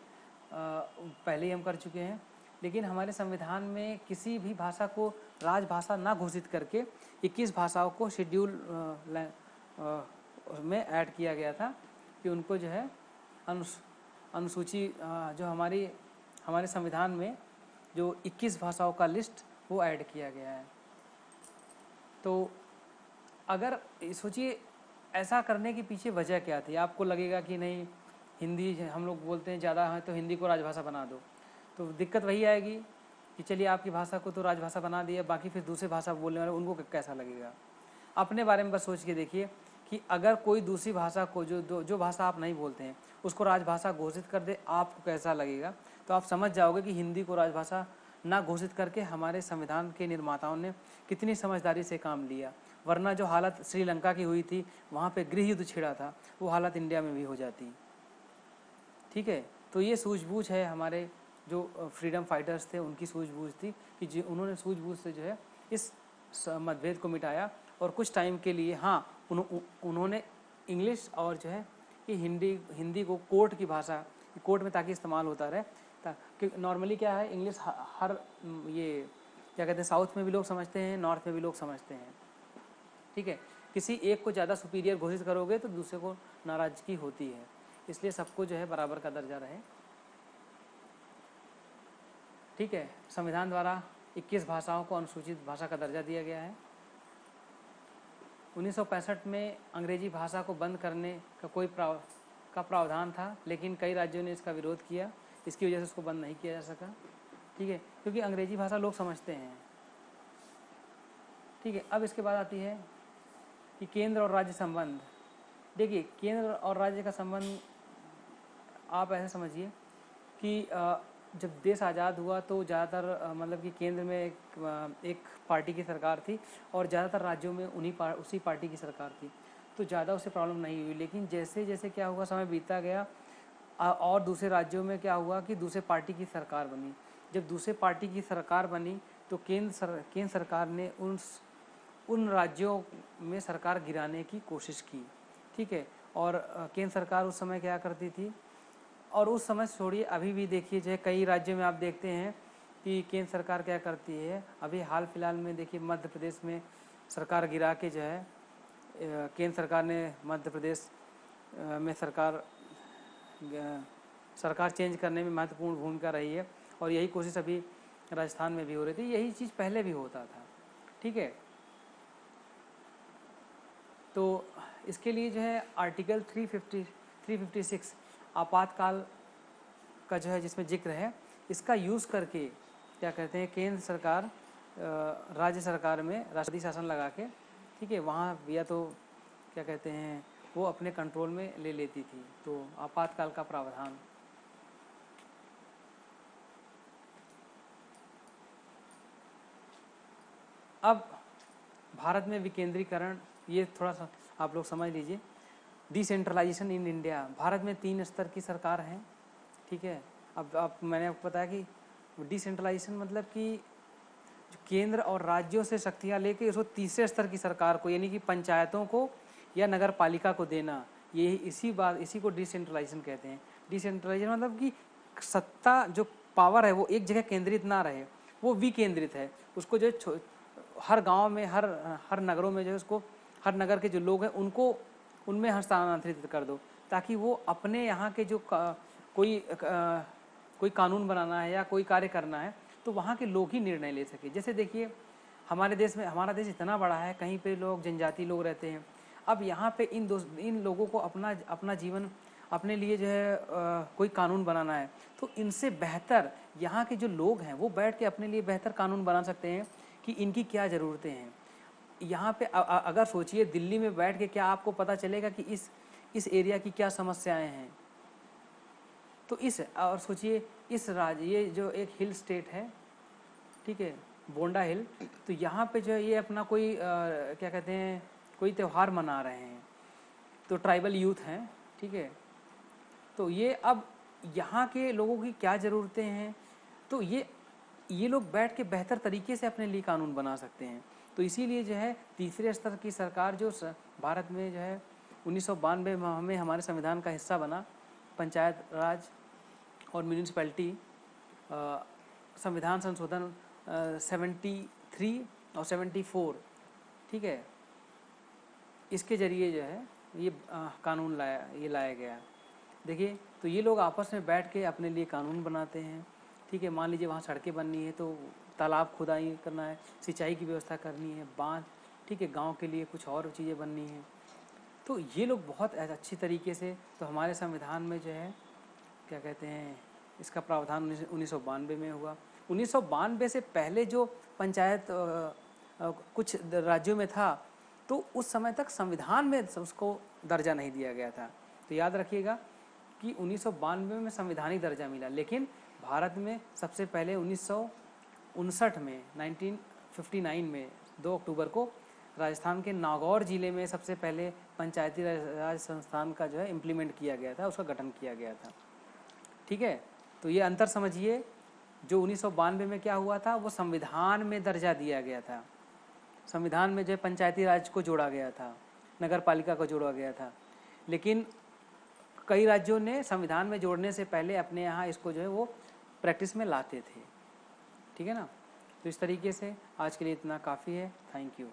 पहले ही हम कर चुके हैं। लेकिन हमारे संविधान में किसी भी भाषा को राजभाषा ना घोषित करके 21 भाषाओं को शेड्यूल में ऐड किया गया था, कि उनको जो है अनुसूची जो हमारे संविधान में जो 21 भाषाओं का लिस्ट वो ऐड किया गया है। तो अगर सोचिए ऐसा करने के पीछे वजह क्या थी, आपको लगेगा कि नहीं हिंदी हम लोग बोलते हैं ज़्यादा है तो हिंदी को राजभाषा बना दो, तो दिक्कत वही आएगी कि चलिए आपकी भाषा को तो राजभाषा बना दिया, बाकी फिर दूसरे भाषा बोलने वाले उनको कैसा लगेगा। अपने बारे में बस सोच के देखिए कि अगर कोई दूसरी भाषा को जो भाषा आप नहीं बोलते हैं उसको राजभाषा घोषित कर दे, आपको कैसा लगेगा। तो आप समझ जाओगे कि हिंदी को राजभाषा ना घोषित करके हमारे संविधान के निर्माताओं ने कितनी समझदारी से काम लिया। वरना जो हालत श्रीलंका की हुई थी, वहाँ पे गृह युद्ध छिड़ा था, वो हालत इंडिया में भी हो जाती। ठीक है, तो ये सूझबूझ है हमारे जो फ्रीडम फाइटर्स थे, उनकी सूझबूझ थी कि जो उन्होंने सूझबूझ से जो है इस मतभेद को मिटाया। और कुछ टाइम के लिए हाँ उन्होंने इंग्लिश और जो है कि हिंदी को कोर्ट की भाषा, कोर्ट में ताकि इस्तेमाल होता रहे, ताकि नॉर्मली क्या है इंग्लिश हर ये क्या कहते हैं साउथ में भी लोग समझते हैं, नॉर्थ में भी लोग समझते हैं। ठीक है, किसी एक को ज़्यादा सुपीरियर घोषित करोगे तो दूसरे को नाराजगी होती है, इसलिए सबको जो है बराबर का दर्जा रहे। ठीक है, संविधान द्वारा 21 भाषाओं को अनुसूचित भाषा का दर्जा दिया गया है। 1965 में अंग्रेजी भाषा को बंद करने का प्रावधान था, लेकिन कई राज्यों ने इसका विरोध किया, इसकी वजह से उसको बंद नहीं किया जा सका। ठीक है, क्योंकि अंग्रेजी भाषा लोग समझते हैं। ठीक है, अब इसके बाद आती है कि केंद्र और राज्य संबंध। देखिए, केंद्र और राज्य का संबंध आप ऐसे समझिए कि जब देश आज़ाद हुआ तो ज़्यादातर मतलब कि केंद्र में एक पार्टी की सरकार थी और ज़्यादातर राज्यों में उसी पार्टी की सरकार थी, तो ज़्यादा उससे प्रॉब्लम नहीं हुई। लेकिन जैसे जैसे क्या हुआ, समय बीतता गया और दूसरे राज्यों में क्या हुआ कि दूसरे पार्टी की सरकार बनी। जब दूसरे पार्टी की सरकार बनी तो केंद्र सरकार ने उन राज्यों में सरकार गिराने की कोशिश की। ठीक है, और केंद्र सरकार उस समय क्या करती थी, और उस समय छोड़िए अभी भी देखिए जो है कई राज्यों में आप देखते हैं कि केंद्र सरकार क्या करती है। अभी हाल फिलहाल में देखिए मध्य प्रदेश में सरकार गिरा के जो है केंद्र सरकार ने मध्य प्रदेश में सरकार चेंज करने में महत्वपूर्ण भूमिका रही है, और यही कोशिश अभी राजस्थान में भी हो रही थी, यही चीज़ पहले भी होता था। ठीक है, तो इसके लिए जो है आर्टिकल 356 आपातकाल का जो है जिसमें जिक्र है, इसका यूज़ करके क्या कहते हैं केंद्र सरकार राज्य सरकार में राष्ट्रपति शासन लगा के, ठीक है, वहाँ या तो क्या कहते हैं वो अपने कंट्रोल में ले लेती थी। तो आपातकाल का प्रावधान। अब भारत में विकेंद्रीकरण, ये थोड़ा सा आप लोग समझ लीजिए। डिसेंट्रलाइजेशन इन इंडिया, भारत में 3 स्तर की सरकार है। ठीक है, अब मैंने आपको बताया कि डिसेंट्रलाइजेशन मतलब कि जो केंद्र और राज्यों से शक्तियाँ लेके उसको तीसरे स्तर की सरकार को, यानी कि पंचायतों को या नगर पालिका को देना, ये इसी को डिसेंट्रलाइजेशन कहते हैं। डिसेंट्रलाइजेशन मतलब कि सत्ता जो पावर है वो एक जगह केंद्रित ना रहे, वो विकेंद्रित है। उसको जो हर गांव में हर नगरों में जो है उसको हर नगर के जो लोग हैं उनको उनमें हस्तांतरित कर दो, ताकि वो अपने यहाँ के जो कोई कानून बनाना है या कोई कार्य करना है तो वहाँ के लोग ही निर्णय ले सके। जैसे देखिए हमारे देश में, हमारा देश इतना बड़ा है, कहीं पे लोग जनजाति लोग रहते हैं। अब यहाँ पे इन लोगों को अपना जीवन अपने लिए जो है कोई कानून बनाना है, तो इनसे बेहतर यहाँ के जो लोग हैं वो बैठ के अपने लिए बेहतर कानून बना सकते हैं कि इनकी क्या ज़रूरतें हैं। यहाँ पे अगर सोचिए दिल्ली में बैठ के क्या आपको पता चलेगा कि इस एरिया की क्या समस्याएं हैं। तो और सोचिए इस राज्य, ये जो एक हिल स्टेट है, ठीक है, बोंडा हिल, तो यहाँ पे जो है ये अपना कोई क्या कहते हैं कोई त्यौहार मना रहे हैं, तो ट्राइबल यूथ हैं। ठीक है, तो ये अब यहाँ के लोगों की क्या ज़रूरतें हैं, तो ये लोग बैठ के बेहतर तरीके से अपने लिए कानून बना सकते हैं। तो इसीलिए जो है तीसरे स्तर की सरकार जो भारत में जो है 1992 में हमारे संविधान का हिस्सा बना, पंचायत राज और म्यूनिसिपैलिटी संविधान संशोधन 73 और 74, ठीक है, इसके ज़रिए जो है ये कानून लाया गया। देखिए तो ये लोग आपस में बैठ के अपने लिए कानून बनाते हैं। ठीक है, मान लीजिए वहाँ सड़कें बननी है तो तालाब खुदाई करना है, सिंचाई की व्यवस्था करनी है, बांध, ठीक है, गांव के लिए कुछ और चीज़ें बननी हैं, तो ये लोग बहुत अच्छी तरीके से, तो हमारे संविधान में जो है क्या कहते हैं इसका प्रावधान 1992 में हुआ। 1992 से पहले जो पंचायत कुछ राज्यों में था तो उस समय तक संविधान में उसको दर्जा नहीं दिया गया था। तो याद रखिएगा कि 1992 में संवैधानिक दर्जा मिला, लेकिन भारत में सबसे पहले 1959 में 1959 में 2 अक्टूबर को राजस्थान के नागौर ज़िले में सबसे पहले पंचायती राज संस्थान का जो है इम्प्लीमेंट किया गया था, उसका गठन किया गया था। ठीक है, तो ये अंतर समझिए। जो 1992 में क्या हुआ था, वो संविधान में दर्जा दिया गया था, संविधान में जो है पंचायती राज को जोड़ा गया था, नगर पालिका को जोड़ा गया था। लेकिन कई राज्यों ने संविधान में जोड़ने से पहले अपने यहाँ इसको जो है वो प्रैक्टिस में लाते थे। ठीक है ना। तो इस तरीके से आज के लिए इतना काफ़ी है। Thank you.